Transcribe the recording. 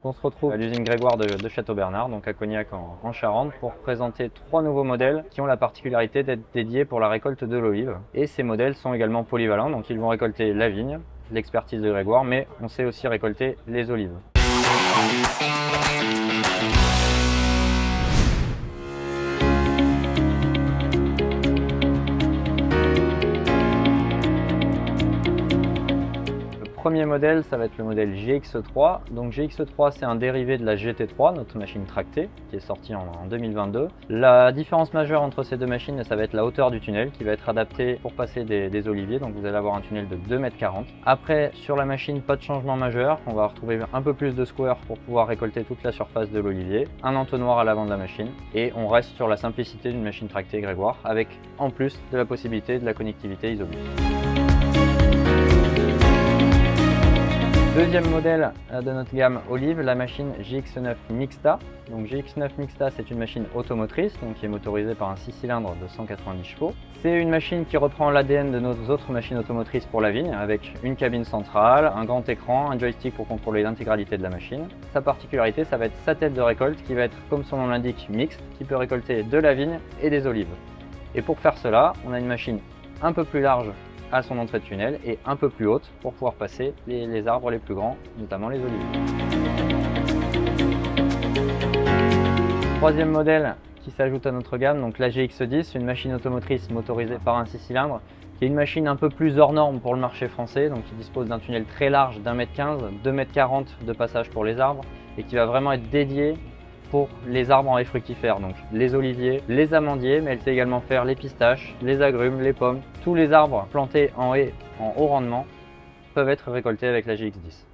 On se retrouve à l'usine Grégoire de Château-Bernard, donc à Cognac en Charente, pour présenter 3 nouveaux modèles qui ont la particularité d'être dédiés pour la récolte de l'olive. Et ces modèles sont également polyvalents, donc ils vont récolter la vigne, l'expertise de Grégoire, mais on sait aussi récolter les olives. Le premier modèle, ça va être le modèle GX3. Donc GX3, c'est un dérivé de la GT3, notre machine tractée, qui est sortie en 2022. La différence majeure entre ces deux machines, ça va être la hauteur du tunnel, qui va être adaptée pour passer des oliviers. Donc vous allez avoir un tunnel de 2,40 m. Après, sur la machine, pas de changement majeur. On va retrouver un peu plus de square pour pouvoir récolter toute la surface de l'olivier. Un entonnoir à l'avant de la machine. Et on reste sur la simplicité d'une machine tractée Grégoire, avec en plus de la possibilité de la connectivité Isobus. Deuxième modèle de notre gamme Olive, la machine GX9 Mixta. Donc GX9 Mixta, c'est une machine automotrice, donc qui est motorisée par un 6 cylindres de 190 chevaux. C'est une machine qui reprend l'ADN de nos autres machines automotrices pour la vigne, avec une cabine centrale, un grand écran, un joystick pour contrôler l'intégralité de la machine. Sa particularité, ça va être sa tête de récolte, qui va être, comme son nom l'indique, mixte, qui peut récolter de la vigne et des olives. Et pour faire cela, on a une machine un peu plus large à son entrée de tunnel et un peu plus haute pour pouvoir passer les arbres les plus grands, notamment les oliviers. Troisième modèle qui s'ajoute à notre gamme, donc la GX10, une machine automotrice motorisée par un 6 cylindres, qui est une machine un peu plus hors norme pour le marché français, donc qui dispose d'un tunnel très large d'1,15 m, 2,40 m de passage pour les arbres, et qui va vraiment être dédiée pour les arbres en haie fructifère, donc les oliviers, les amandiers, mais elle sait également faire les pistaches, les agrumes, les pommes. Tous les arbres plantés en haie en haut rendement peuvent être récoltés avec la GX10.